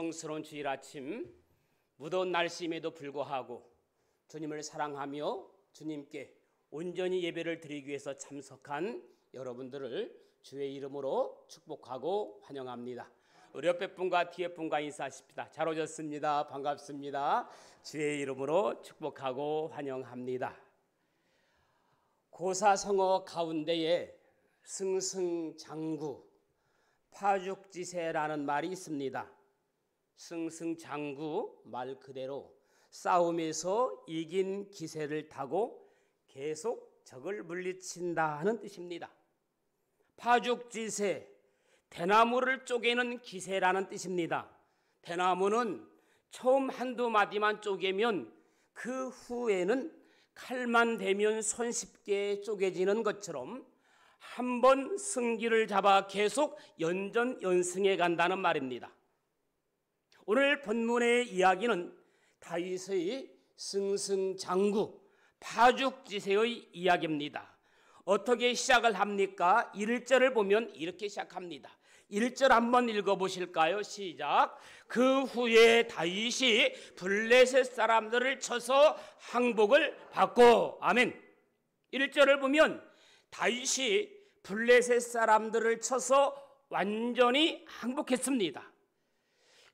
성스러운 주일 아침, 무더운 날씨임에도 불구하고 주님을 사랑하며 주님께 온전히 예배를 드리기 위해서 참석한 여러분들을 주의 이름으로 축복하고 환영합니다. 우리 옆에 분과 뒤에 분과 인사하십니다. 잘 오셨습니다. 반갑습니다. 주의 이름으로 축복하고 환영합니다. 고사성어 가운데에 승승장구, 파죽지세라는 말이 있습니다. 승승장구, 말 그대로 싸움에서 이긴 기세를 타고 계속 적을 물리친다 하는 뜻입니다. 파죽지세, 대나무를 쪼개는 기세라는 뜻입니다. 대나무는 처음 한두 마디만 쪼개면 그 후에는 칼만 대면 손쉽게 쪼개지는 것처럼 한 번 승기를 잡아 계속 연전연승해 간다는 말입니다. 오늘 본문의 이야기는 다윗의 승승장구, 파죽지세의 이야기입니다. 어떻게 시작을 합니까? 1절을 보면 이렇게 시작합니다. 1절 한번 읽어보실까요? 시작. 그 후에 다윗이 블레셋 사람들을 쳐서 항복을 받고, 아멘. 1절을 보면 다윗이 블레셋 사람들을 쳐서 완전히 항복했습니다.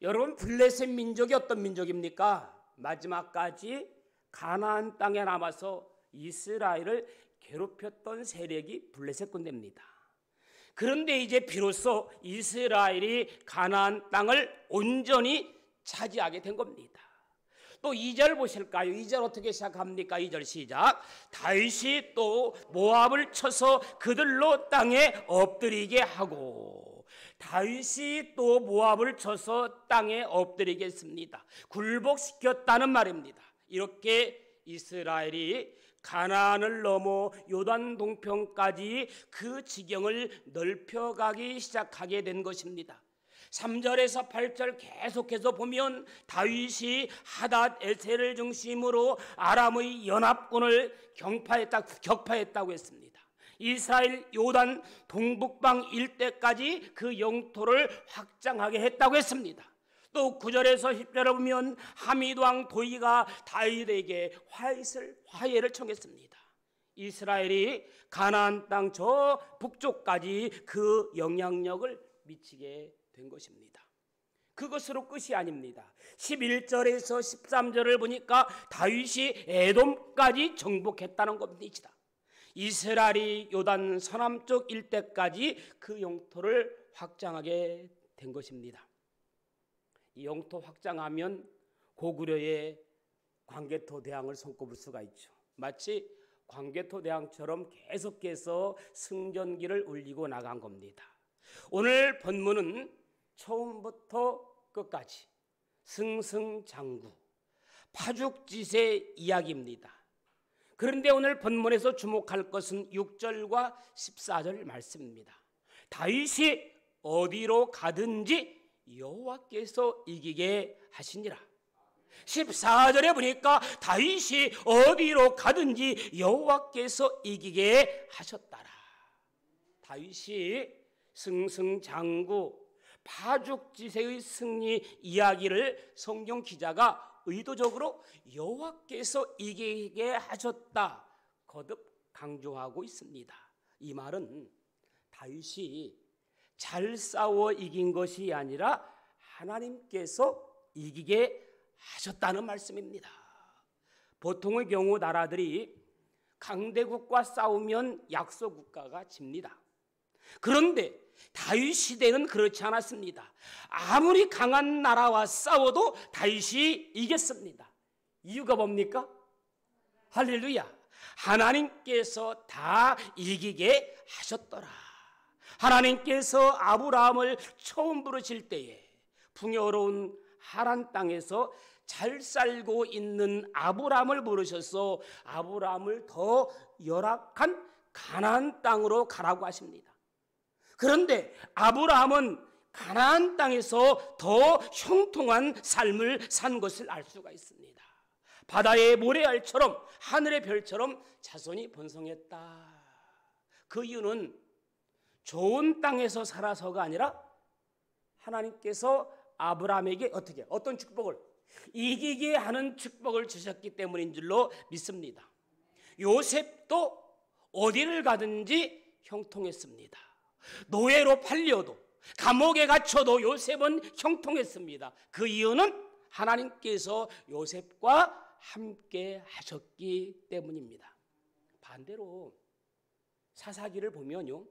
여러분, 블레셋 민족이 어떤 민족입니까? 마지막까지 가나안 땅에 남아서 이스라엘을 괴롭혔던 세력이 블레셋 군대입니다. 그런데 이제 비로소 이스라엘이 가나안 땅을 온전히 차지하게 된 겁니다. 또 2절 보실까요? 2절 어떻게 시작합니까? 2절 시작. 다윗이 또 모압을 쳐서 그들로 땅에 엎드리게 하고, 다윗이 또 모압을 쳐서 땅에 엎드리게 했습니다. 굴복시켰다는 말입니다. 이렇게 이스라엘이 가나안을 넘어 요단 동편까지 그 지경을 넓혀가기 시작하게 된 것입니다. 3절에서 8절 계속해서 보면 다윗이 하닷 에셀을 중심으로 아람의 연합군을 격파했다고 했습니다. 이스라엘 요단 동북방 일대까지 그 영토를 확장하게 했다고 했습니다. 또 9절에서 10절을 보면 하미드왕 도이가 다윗에게 화해를 청했습니다. 이스라엘이 가나안 땅 저 북쪽까지 그 영향력을 미치게 된 것입니다. 그것으로 끝이 아닙니다. 11절에서 13절을 보니까 다윗이 에돔까지 정복했다는 겁니다. 이스라엘이 요단 서남쪽 일대까지 그 영토를 확장하게 된 것입니다. 이 영토 확장하면 고구려의 광개토 대왕을 손꼽을 수가 있죠. 마치 광개토 대왕처럼 계속해서 승전기를 울리고 나간 겁니다. 오늘 본문은 처음부터 끝까지 승승장구, 파죽지세 이야기입니다. 그런데 오늘 본문에서 주목할 것은 6절과 14절 말씀입니다. 다윗이 어디로 가든지 여호와께서 이기게 하시니라. 14절에 보니까 다윗이 어디로 가든지 여호와께서 이기게 하셨다라. 다윗이 승승장구, 파죽지세의 승리 이야기를 성경 기자가 의도적으로 여호와께서 이기게 하셨다 거듭 강조하고 있습니다. 이 말은 다윗이 잘 싸워 이긴 것이 아니라 하나님께서 이기게 하셨다는 말씀입니다. 보통의 경우 나라들이 강대국과 싸우면 약소국가가 집니다. 그런데 다윗 시대는 그렇지 않았습니다. 아무리 강한 나라와 싸워도 다윗이 이겼습니다. 이유가 뭡니까? 할렐루야. 하나님께서 다 이기게 하셨더라. 하나님께서 아브라함을 처음 부르실 때에 풍요로운 하란 땅에서 잘 살고 있는 아브라함을 부르셔서 아브라함을 더 열악한 가나안 땅으로 가라고 하십니다. 그런데 아브라함은 가나안 땅에서 더 형통한 삶을 산 것을 알 수가 있습니다. 바다의 모래알처럼 하늘의 별처럼 자손이 번성했다. 그 이유는 좋은 땅에서 살아서가 아니라 하나님께서 아브라함에게 어떤 축복을? 이기게 하는 축복을 주셨기 때문인 줄로 믿습니다. 요셉도 어디를 가든지 형통했습니다. 노예로 팔려도 감옥에 갇혀도 요셉은 형통했습니다. 그 이유는 하나님께서 요셉과 함께 하셨기 때문입니다. 반대로 사사기를 보면요,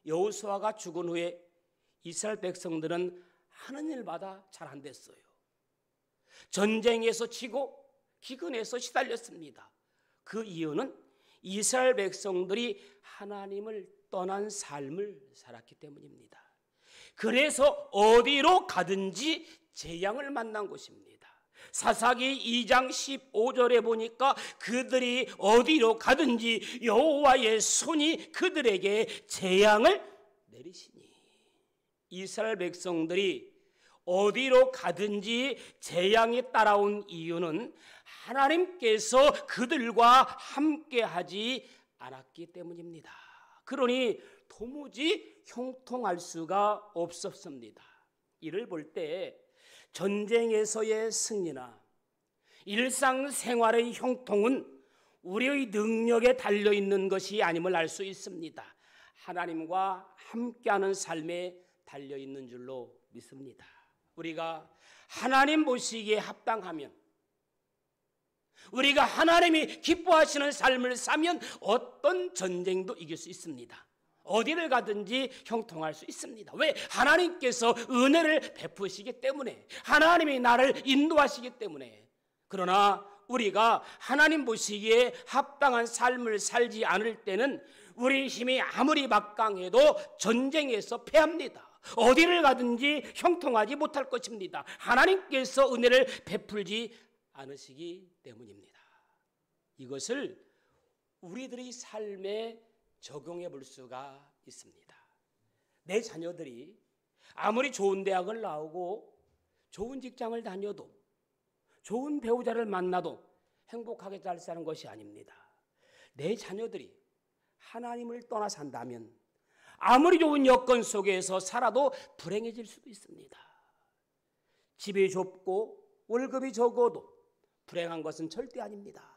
여호수아가 죽은 후에 이스라엘 백성들은 하는 일마다 잘 안 됐어요. 전쟁에서 지고 기근에서 시달렸습니다. 그 이유는 이스라엘 백성들이 하나님을 떠난 삶을 살았기 때문입니다. 그래서 어디로 가든지 재앙을 만난 것입니다. 사사기 2장 15절에 보니까 그들이 어디로 가든지 여호와의 손이 그들에게 재앙을 내리시니, 이스라엘 백성들이 어디로 가든지 재앙이 따라온 이유는 하나님께서 그들과 함께하지 않았기 때문입니다. 그러니 도무지 형통할 수가 없었습니다. 이를 볼 때 전쟁에서의 승리나 일상생활의 형통은 우리의 능력에 달려있는 것이 아님을 알 수 있습니다. 하나님과 함께하는 삶에 달려있는 줄로 믿습니다. 우리가 하나님 보시기에 합당하면, 우리가 하나님이 기뻐하시는 삶을 사면 어떤 전쟁도 이길 수 있습니다. 어디를 가든지 형통할 수 있습니다. 왜? 하나님께서 은혜를 베푸시기 때문에, 하나님이 나를 인도하시기 때문에. 그러나 우리가 하나님 보시기에 합당한 삶을 살지 않을 때는 우리 힘이 아무리 막강해도 전쟁에서 패합니다. 어디를 가든지 형통하지 못할 것입니다. 하나님께서 은혜를 베풀지 않으시기 때문입니다. 이것을 우리들의 삶에 적용해 볼 수가 있습니다. 내 자녀들이 아무리 좋은 대학을 나오고 좋은 직장을 다녀도 좋은 배우자를 만나도 행복하게 잘 사는 것이 아닙니다. 내 자녀들이 하나님을 떠나 산다면 아무리 좋은 여건 속에서 살아도 불행해질 수도 있습니다. 집이 좁고 월급이 적어도 불행한 것은 절대 아닙니다.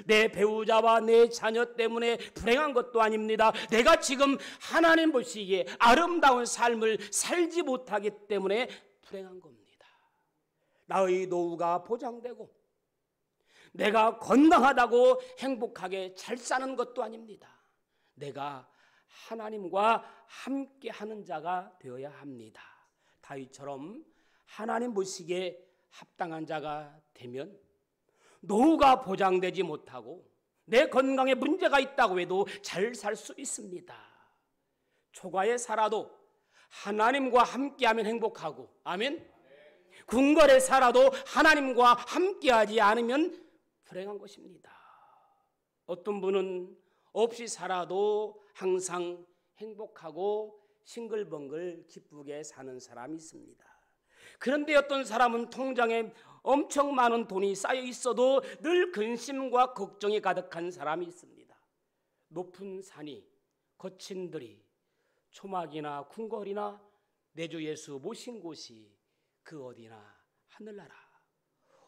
내 배우자와 내 자녀 때문에 불행한 것도 아닙니다. 내가 지금 하나님 보시기에 아름다운 삶을 살지 못하기 때문에 불행한 겁니다. 나의 노후가 보장되고 내가 건강하다고 행복하게 잘 사는 것도 아닙니다. 내가 하나님과 함께하는 자가 되어야 합니다. 다윗처럼 하나님 보시기에 합당한 자가 되면 노후가 보장되지 못하고 내 건강에 문제가 있다고 해도 잘 살 수 있습니다. 초가에 살아도 하나님과 함께하면 행복하고, 아멘. 궁궐에 살아도 하나님과 함께하지 않으면 불행한 것입니다. 어떤 분은 없이 살아도 항상 행복하고 싱글벙글 기쁘게 사는 사람이 있습니다. 그런데 어떤 사람은 통장에 엄청 많은 돈이 쌓여 있어도 늘 근심과 걱정이 가득한 사람이 있습니다. 높은 산이, 거친 들이, 초막이나 궁궐이나 내 주 예수 모신 곳이 그 어디나 하늘나라.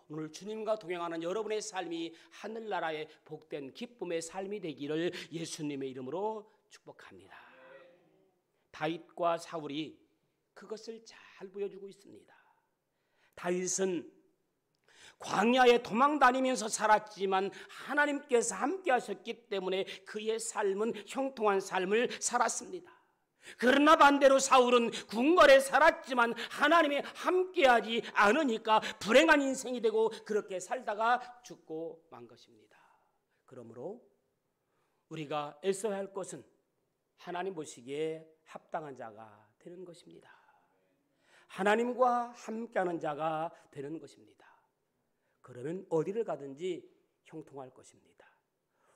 오늘 주님과 동행하는 여러분의 삶이 하늘나라의 복된 기쁨의 삶이 되기를 예수님의 이름으로 축복합니다. 다윗과 사울이 그것을 잘 보여주고 있습니다. 다윗은 광야에 도망 다니면서 살았지만 하나님께서 함께 하셨기 때문에 그의 삶은 형통한 삶을 살았습니다. 그러나 반대로 사울은 궁궐에 살았지만 하나님이 함께하지 않으니까 불행한 인생이 되고 그렇게 살다가 죽고 만 것입니다. 그러므로 우리가 애써야 할 것은 하나님 보시기에 합당한 자가 되는 것입니다. 하나님과 함께하는 자가 되는 것입니다. 그러면 어디를 가든지 형통할 것입니다.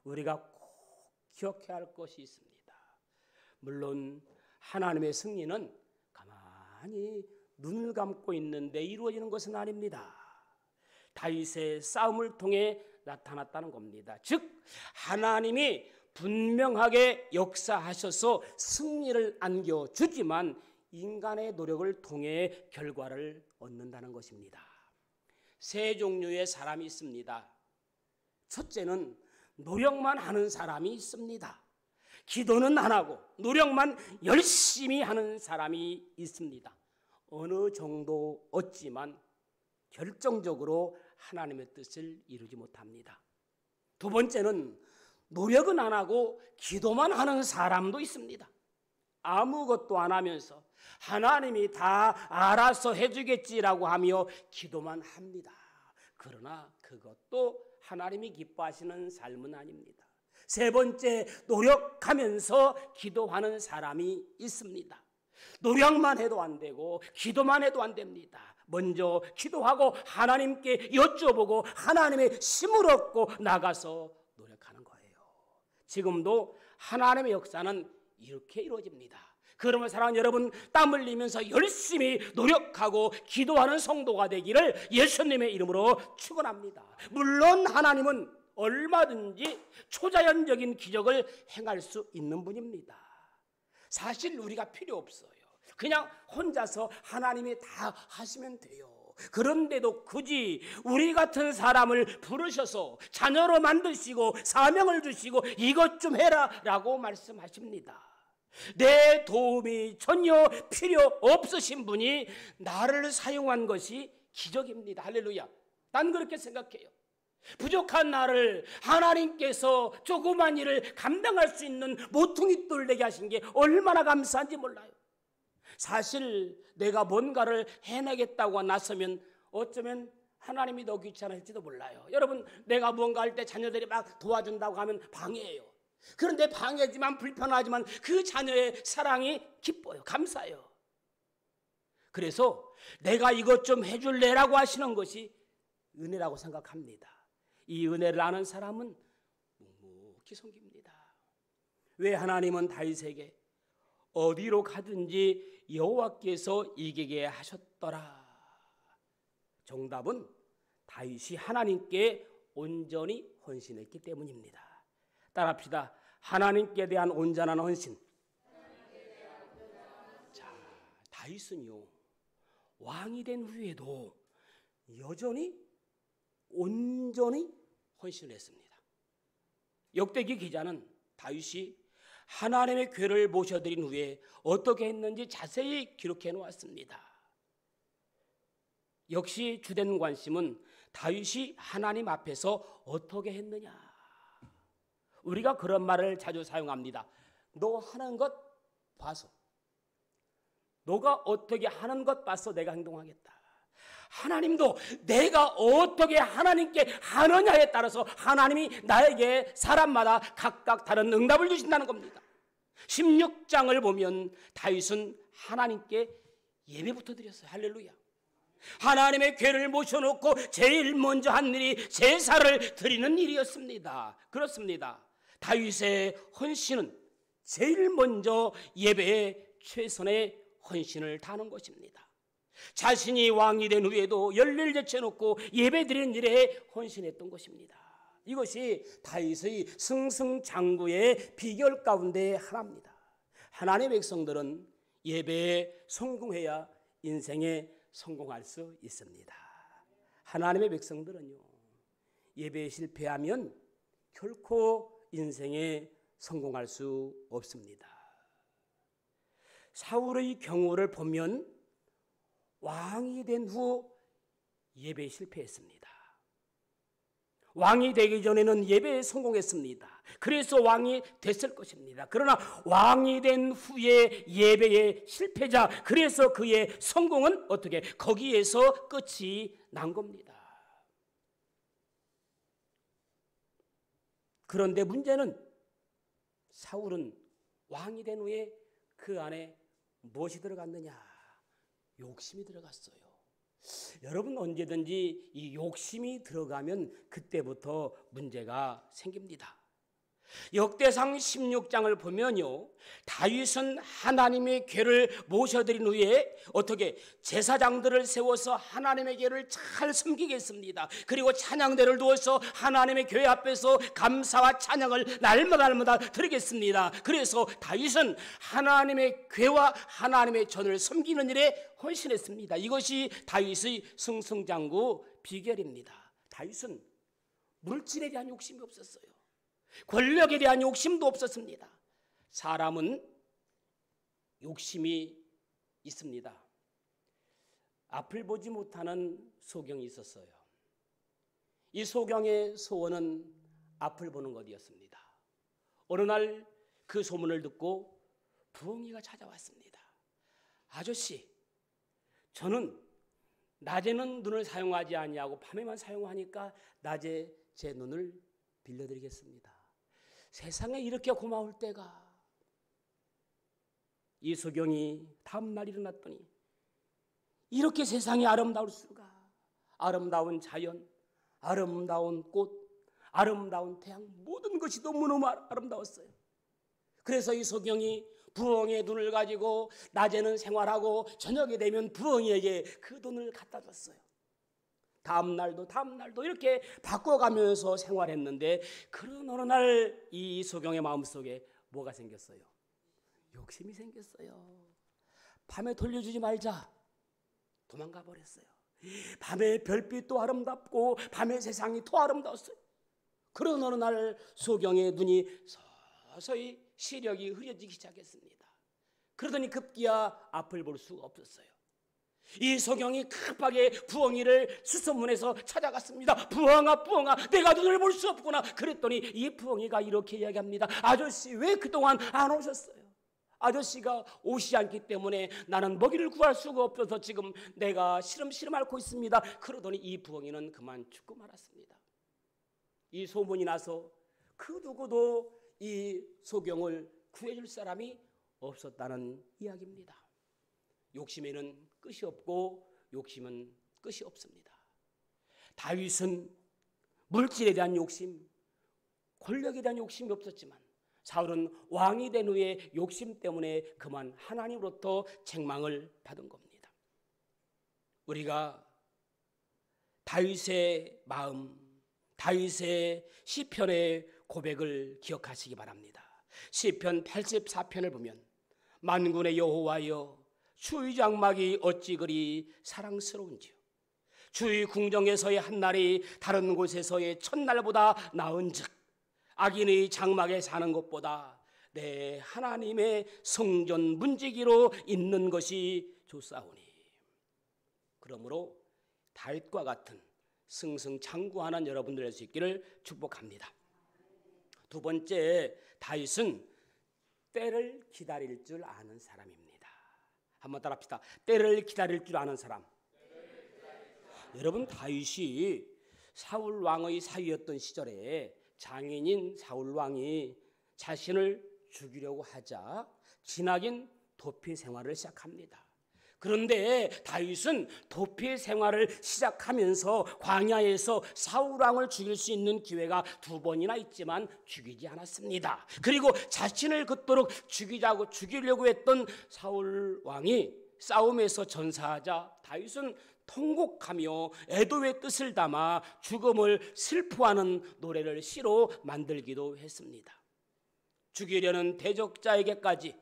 우리가 꼭 기억해야 할 것이 있습니다. 물론 하나님의 승리는 가만히 눈을 감고 있는데 이루어지는 것은 아닙니다. 다윗의 싸움을 통해 나타났다는 겁니다. 즉 하나님이 분명하게 역사하셔서 승리를 안겨주지만 인간의 노력을 통해 결과를 얻는다는 것입니다. 세 종류의 사람이 있습니다. 첫째는 노력만 하는 사람이 있습니다. 기도는 안 하고 노력만 열심히 하는 사람이 있습니다. 어느 정도 얻지만 결정적으로 하나님의 뜻을 이루지 못합니다. 두 번째는 노력은 안 하고 기도만 하는 사람도 있습니다. 아무것도 안 하면서 하나님이 다 알아서 해주겠지라고 하며 기도만 합니다. 그러나 그것도 하나님이 기뻐하시는 삶은 아닙니다. 세 번째, 노력하면서 기도하는 사람이 있습니다. 노력만 해도 안 되고 기도만 해도 안 됩니다. 먼저 기도하고 하나님께 여쭤보고 하나님의 힘을 얻고 나가서 노력하는 거예요. 지금도 하나님의 역사는 이렇게 이루어집니다. 그러면 사랑하는 여러분, 땀 흘리면서 열심히 노력하고 기도하는 성도가 되기를 예수님의 이름으로 축원합니다. 물론 하나님은 얼마든지 초자연적인 기적을 행할 수 있는 분입니다. 사실 우리가 필요 없어요. 그냥 혼자서 하나님이 다 하시면 돼요. 그런데도 굳이 우리 같은 사람을 부르셔서 자녀로 만드시고 사명을 주시고 이것 좀 해라 라고 말씀하십니다. 내 도움이 전혀 필요 없으신 분이 나를 사용한 것이 기적입니다. 할렐루야. 난 그렇게 생각해요. 부족한 나를 하나님께서 조그만 일을 감당할 수 있는 모퉁이돌 되게 하신 게 얼마나 감사한지 몰라요. 사실 내가 뭔가를 해내겠다고 나서면 어쩌면 하나님이 더 귀찮을지도 몰라요. 여러분, 내가 뭔가 할 때 자녀들이 막 도와준다고 하면 방해해요. 그런데 방해지만 불편하지만 그 자녀의 사랑이 기뻐요. 감사해요. 그래서 내가 이것 좀 해줄래라고 하시는 것이 은혜라고 생각합니다. 이 은혜를 아는 사람은 묵묵히 섬깁니다. 왜 하나님은 다윗에게 어디로 가든지 여호와께서 이기게 하셨더라? 정답은 다윗이 하나님께 온전히 헌신했기 때문입니다. 따라합시다. 하나님께 대한 온전한 헌신. 자, 다윗은요, 왕이 된 후에도 여전히 온전히 헌신을 했습니다. 역대기 기자는 다윗이 하나님의 궤를 모셔드린 후에 어떻게 했는지 자세히 기록해 놓았습니다. 역시 주된 관심은 다윗이 하나님 앞에서 어떻게 했느냐. 우리가 그런 말을 자주 사용합니다. 너 하는 것 봐서, 너가 어떻게 하는 것 봐서 내가 행동하겠다. 하나님도 내가 어떻게 하나님께 하느냐에 따라서 하나님이 나에게 사람마다 각각 다른 응답을 주신다는 겁니다. 16장을 보면 다윗은 하나님께 예배부터 드렸어요. 할렐루야. 하나님의 궤를 모셔놓고 제일 먼저 한 일이 제사를 드리는 일이었습니다. 그렇습니다. 다윗의 헌신은 제일 먼저 예배에 최선의 헌신을 다하는 것입니다. 자신이 왕이 된 후에도 열례를 제쳐놓고 예배드리는 일에 헌신했던 것입니다. 이것이 다윗의 승승장구의 비결 가운데 하나입니다. 하나님의 백성들은 예배에 성공해야 인생에 성공할 수 있습니다. 하나님의 백성들은요, 예배에 실패하면 결코 인생에 성공할 수 없습니다. 사울의 경우를 보면 왕이 된 후 예배에 실패했습니다. 왕이 되기 전에는 예배에 성공했습니다. 그래서 왕이 됐을 것입니다. 그러나 왕이 된 후에 예배에 실패자, 그래서 그의 성공은 어떻게 거기에서 끝이 난 겁니다. 그런데 문제는 사울은 왕이 된 후에 그 안에 무엇이 들어갔느냐? 욕심이 들어갔어요. 여러분, 언제든지 이 욕심이 들어가면 그때부터 문제가 생깁니다. 역대상 16장을 보면요, 다윗은 하나님의 궤를 모셔드린 후에 어떻게 제사장들을 세워서 하나님의 궤를 잘 섬기겠습니다. 그리고 찬양대를 두어서 하나님의 궤 앞에서 감사와 찬양을 날마다 드리겠습니다. 그래서 다윗은 하나님의 궤와 하나님의 전을 섬기는 일에 헌신했습니다. 이것이 다윗의 승승장구 비결입니다. 다윗은 물질에 대한 욕심이 없었어요. 권력에 대한 욕심도 없었습니다. 사람은 욕심이 있습니다. 앞을 보지 못하는 소경이 있었어요. 이 소경의 소원은 앞을 보는 것이었습니다. 어느 날 그 소문을 듣고 부엉이가 찾아왔습니다. 아저씨, 저는 낮에는 눈을 사용하지 아니하고 밤에만 사용하니까 낮에 제 눈을 빌려드리겠습니다. 세상에 이렇게 고마울 때가. 이 소경이 다음 날 일어났더니 이렇게 세상이 아름다울 수가. 아름다운 자연, 아름다운 꽃, 아름다운 태양, 모든 것이 너무너무 아름다웠어요. 그래서 이 소경이 부엉이의 눈을 가지고 낮에는 생활하고 저녁에 되면 부엉이에게 그 눈을 갖다 줬어요. 다음 날도 이렇게 바꿔가면서 생활했는데, 그런 어느 날 이 소경의 마음속에 뭐가 생겼어요? 욕심이 생겼어요. 밤에 돌려주지 말자, 도망가 버렸어요. 밤에 별빛도 아름답고 밤의 세상이 더 아름다웠어요. 그런 어느 날 소경의 눈이 서서히 시력이 흐려지기 시작했습니다. 그러더니 급기야 앞을 볼 수가 없었어요. 이 소경이 급하게 부엉이를 수소문해서 찾아갔습니다. 부엉아, 내가 눈을 볼 수 없구나. 그랬더니 이 부엉이가 이렇게 이야기합니다. 아저씨, 왜 그동안 안 오셨어요? 아저씨가 오시지 않기 때문에 나는 먹이를 구할 수가 없어서 지금 내가 시름시름 앓고 있습니다. 그러더니 이 부엉이는 그만 죽고 말았습니다. 이 소문이 나서 그 누구도 이 소경을 구해줄 사람이 없었다는 이야기입니다. 욕심에는 끝이 없고 욕심은 끝이 없습니다. 다윗은 물질에 대한 욕심, 권력에 대한 욕심이 없었지만 사울은 왕이 된 후에 욕심 때문에 그만 하나님으로부터 책망을 받은 겁니다. 우리가 다윗의 마음, 다윗의 시편의 고백을 기억하시기 바랍니다. 시편 84편을 보면 만군의 여호와여, 주의 장막이 어찌 그리 사랑스러운지요. 주의 궁정에서의 한날이 다른 곳에서의 첫날보다 나은즉 악인의 장막에 사는 것보다 내 하나님의 성전 문지기로 있는 것이 좋사오니. 그러므로 다윗과 같은 승승장구하는 여러분들 될 수 있기를 축복합니다. 두 번째, 다윗은 때를 기다릴 줄 아는 사람입니다. 한번 따라합시다. 때를 기다릴 줄 아는 사람. 여러분, 다윗이 사울 왕의 사위였던 시절에 장인인 사울 왕이 자신을 죽이려고 하자 기나긴 도피 생활을 시작합니다. 그런데 다윗은 도피 생활을 시작하면서 광야에서 사울 왕을 죽일 수 있는 기회가 2번이나 있지만 죽이지 않았습니다. 그리고 자신을 그토록 죽이려고 했던 사울 왕이 싸움에서 전사하자 다윗은 통곡하며 애도의 뜻을 담아 죽음을 슬퍼하는 노래를 시로 만들기도 했습니다. 죽이려는 대적자에게까지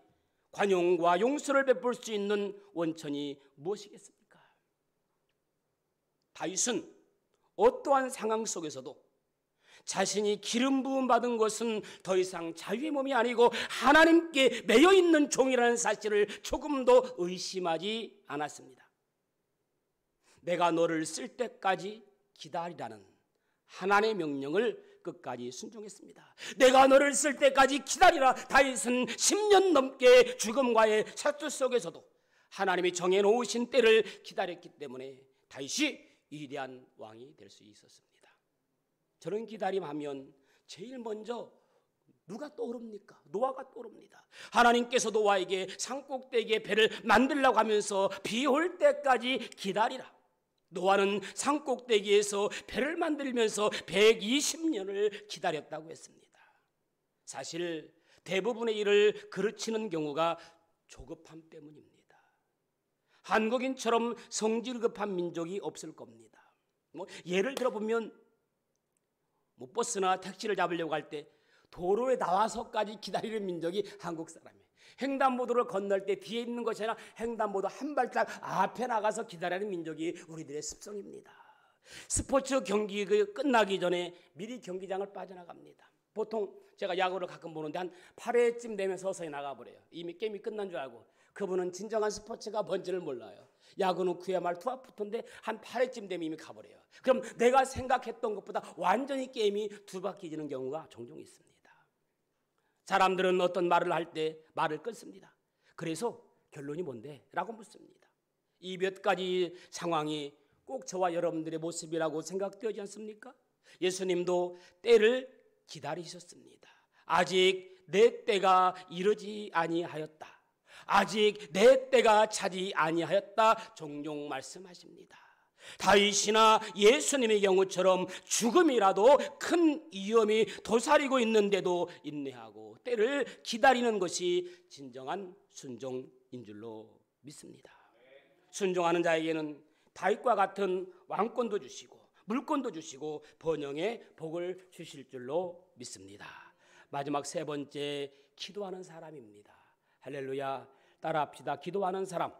관용과 용서를 베풀 수 있는 원천이 무엇이겠습니까? 다윗은 어떠한 상황 속에서도 자신이 기름 부음 받은 것은 더 이상 자유의 몸이 아니고 하나님께 매여 있는 종이라는 사실을 조금도 의심하지 않았습니다. 내가 너를 쓸 때까지 기다리라는 하나님의 명령을 끝까지 순종했습니다. 내가 너를 쓸 때까지 기다리라. 다윗은 10년 넘게 죽음과의 사투 속에서도 하나님이 정해놓으신 때를 기다렸기 때문에 다윗이 위대한 왕이 될 수 있었습니다. 저런 기다림하면 제일 먼저 누가 떠오릅니까? 노아가 떠오릅니다. 하나님께서 노아에게 산꼭대기에 배를 만들라고 하면서 비 올 때까지 기다리라. 노아는 산꼭대기에서 배를 만들면서 120년을 기다렸다고 했습니다. 사실 대부분의 일을 그르치는 경우가 조급함 때문입니다. 한국인처럼 성질 급한 민족이 없을 겁니다. 예를 들어보면 버스나 택시를 잡으려고 할 때 도로에 나와서까지 기다리는 민족이 한국 사람이에요. 횡단보도를 건널 때 뒤에 있는 것이 아니라 횡단보도 한 발짝 앞에 나가서 기다리는 민족이 우리들의 습성입니다. 스포츠 경기 끝나기 전에 미리 경기장을 빠져나갑니다. 보통 제가 야구를 가끔 보는데 한 8회쯤 되면 서서히 나가버려요. 이미 게임이 끝난 줄 알고. 그분은 진정한 스포츠가 뭔지를 몰라요. 야구는 그야말로 투아프토인데 한 8회쯤 되면 이미 가버려요. 그럼 내가 생각했던 것보다 완전히 게임이 두 바퀴 지는 경우가 종종 있습니다. 사람들은 어떤 말을 할 때 말을 끊습니다. 그래서 결론이 뭔데? 라고 묻습니다. 이 몇 가지 상황이 꼭 저와 여러분들의 모습이라고 생각되지 않습니까? 예수님도 때를 기다리셨습니다. 아직 내 때가 이르지 아니하였다. 아직 내 때가 차지 아니하였다. 종종 말씀하십니다. 다윗이나 예수님의 경우처럼 죽음이라도 큰 위험이 도사리고 있는데도 인내하고 때를 기다리는 것이 진정한 순종인 줄로 믿습니다. 순종하는 자에게는 다윗과 같은 왕권도 주시고 물권도 주시고 번영의 복을 주실 줄로 믿습니다. 마지막 세 번째, 기도하는 사람입니다. 할렐루야. 따라합시다. 기도하는 사람.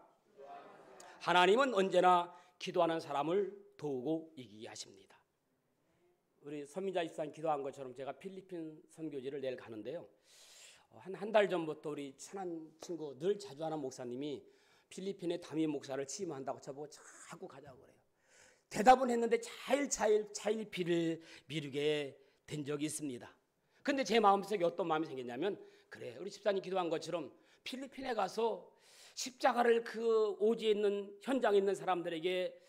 하나님은 언제나 기도하는 사람을 도우고 이기게 하십니다. 우리 선미자 집사님 기도한 것처럼 제가 필리핀 선교지를 내일 가는데요. 한 달 전부터 우리 친한 친구, 늘 자주 하는 목사님이 필리핀의 담임 목사를 취임한다고 저보고 자꾸 가자고 그래요. 대답은 했는데 차일피일 미루게 된 적이 있습니다. 근데 제 마음속에 어떤 마음이 생겼냐면, 그래, 우리 집사님 기도한 것처럼 필리핀에 가서 십자가를 그 오지에 있는 현장에 있는 사람들에게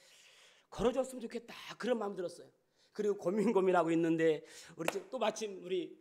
걸어줬으면 좋겠다, 그런 마음이 들었어요. 그리고 고민하고 있는데 우리 또 마침 우리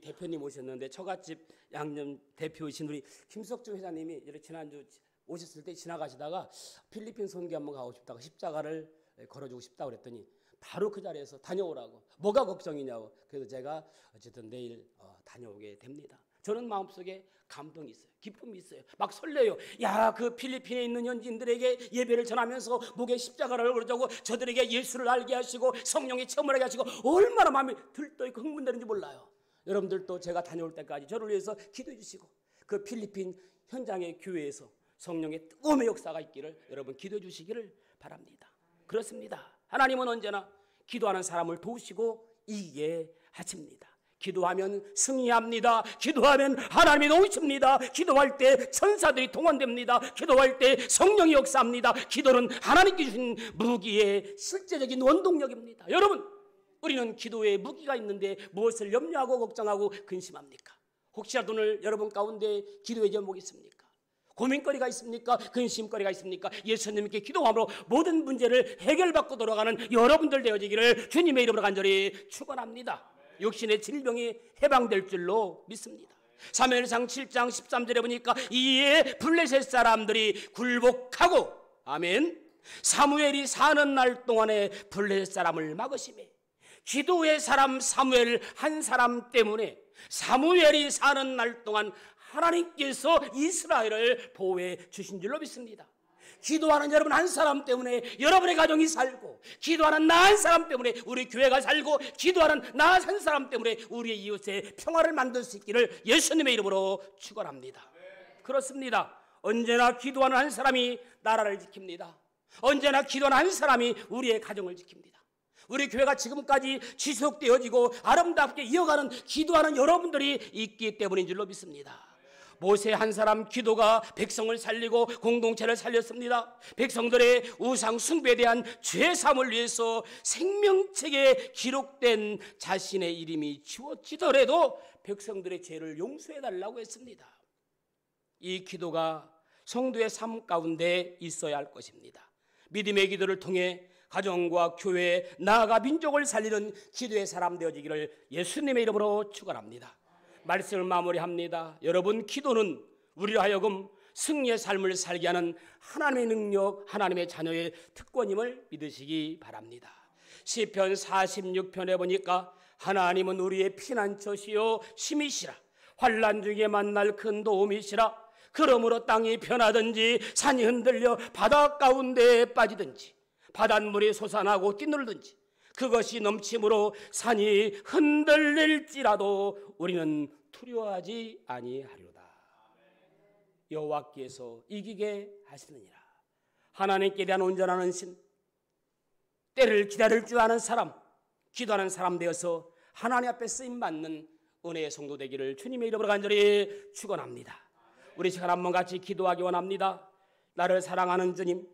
대표님 오셨는데, 처갓집 양념 대표이신 우리 김석주 회장님이 이렇게 지난주 오셨을 때 지나가시다가 필리핀 선교 한번 가고 싶다고 십자가를 걸어주고 싶다고 그랬더니 바로 그 자리에서 다녀오라고. 뭐가 걱정이냐고. 그래서 제가 어쨌든 내일 다녀오게 됩니다. 저는 마음속에 감동이 있어요. 기쁨이 있어요. 막 설레요. 야, 그 필리핀에 있는 현지인들에게 예배를 전하면서 목에 십자가를 걸어주고 저들에게 예수를 알게 하시고 성령의 체험을 하게 하시고 얼마나 마음이 들떠있고 흥분되는지 몰라요. 여러분들도 제가 다녀올 때까지 저를 위해서 기도해 주시고 그 필리핀 현장의 교회에서 성령의 뜨거움의 역사가 있기를 여러분 기도해 주시기를 바랍니다. 그렇습니다. 하나님은 언제나 기도하는 사람을 도우시고 이기게 하십니다. 기도하면 승리합니다. 기도하면 하나님이 도우십니다. 기도할 때 천사들이 동원됩니다. 기도할 때 성령이 역사합니다. 기도는 하나님께 주신 무기의 실제적인 원동력입니다. 여러분, 우리는 기도에 무기가 있는데 무엇을 염려하고 걱정하고 근심합니까? 혹시라도 오늘 여러분 가운데 기도의 제목이 있습니까? 고민거리가 있습니까? 근심거리가 있습니까? 예수님께 기도함으로 모든 문제를 해결받고 돌아가는 여러분들 되어지기를 주님의 이름으로 간절히 축원합니다. 육신의 질병이 해방될 줄로 믿습니다. 사무엘상 7장 13절에 보니까 이에 블레셋 사람들이 굴복하고, 아멘, 사무엘이 사는 날 동안에 블레셋 사람을 막으시매, 기도의 사람 사무엘 한 사람 때문에 사무엘이 사는 날 동안 하나님께서 이스라엘을 보호해 주신 줄로 믿습니다. 기도하는 여러분 한 사람 때문에 여러분의 가정이 살고, 기도하는 나 한 사람 때문에 우리 교회가 살고, 기도하는 나 한 사람 때문에 우리의 이웃의 평화를 만들 수 있기를 예수님의 이름으로 축원합니다. 그렇습니다. 언제나 기도하는 한 사람이 나라를 지킵니다. 언제나 기도하는 한 사람이 우리의 가정을 지킵니다. 우리 교회가 지금까지 지속되어지고 아름답게 이어가는 기도하는 여러분들이 있기 때문인 줄로 믿습니다. 모세 한 사람 기도가 백성을 살리고 공동체를 살렸습니다. 백성들의 우상 숭배에 대한 죄 사함을 위해서 생명책에 기록된 자신의 이름이 지워지더라도 백성들의 죄를 용서해 달라고 했습니다. 이 기도가 성도의 삶 가운데 있어야 할 것입니다. 믿음의 기도를 통해 가정과 교회, 나아가 민족을 살리는 기도의 사람 되어지기를 예수님의 이름으로 축원합니다. 말씀을 마무리합니다. 여러분, 기도는 우리로 하여금 승리의 삶을 살게 하는 하나님의 능력, 하나님의 자녀의 특권임을 믿으시기 바랍니다. 시편 46편에 보니까 하나님은 우리의 피난처시요 힘이시라. 환난 중에 만날 큰 도움이시라. 그러므로 땅이 변하든지 산이 흔들려 바다 가운데에 빠지든지 바닷물이 솟아나고 뛰놀든지 그것이 넘침으로 산이 흔들릴지라도 우리는 두려워하지 아니하리로다. 여호와께서 이기게 하시느니라. 하나님께 대한 온전한 신, 때를 기다릴 줄 아는 사람, 기도하는 사람 되어서 하나님 앞에 쓰임받는 은혜의 성도 되기를 주님의 이름으로 간절히 축원합니다. 우리 시간 한번 같이 기도하기 원합니다. 나를 사랑하는 주님,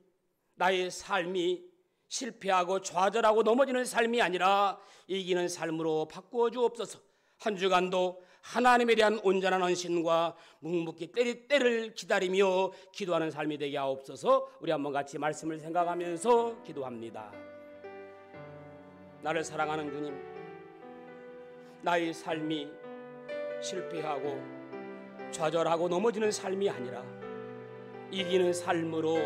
나의 삶이 실패하고 좌절하고 넘어지는 삶이 아니라 이기는 삶으로 바꾸어 주옵소서. 한 주간도 하나님에 대한 온전한 헌신과 묵묵히 때를 기다리며 기도하는 삶이 되게 하옵소서. 우리 한번 같이 말씀을 생각하면서 기도합니다. 나를 사랑하는 주님, 나의 삶이 실패하고 좌절하고 넘어지는 삶이 아니라 이기는 삶으로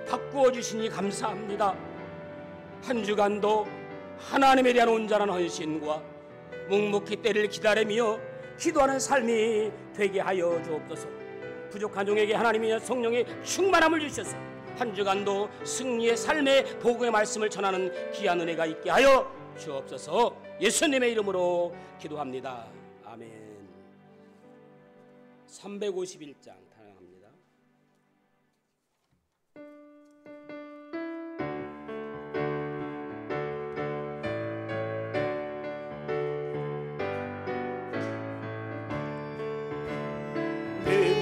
바꾸어 주시니 감사합니다. 한 주간도 하나님에 대한 온전한 헌신과 묵묵히 때를 기다리며 기도하는 삶이 되게 하여 주옵소서. 부족한 종에게 하나님의 성령의 충만함을 주셔서 한 주간도 승리의 삶의 복음의 말씀을 전하는 귀한 은혜가 있게 하여 주옵소서. 예수님의 이름으로 기도합니다. 아멘. 351장 찬양합니다. 내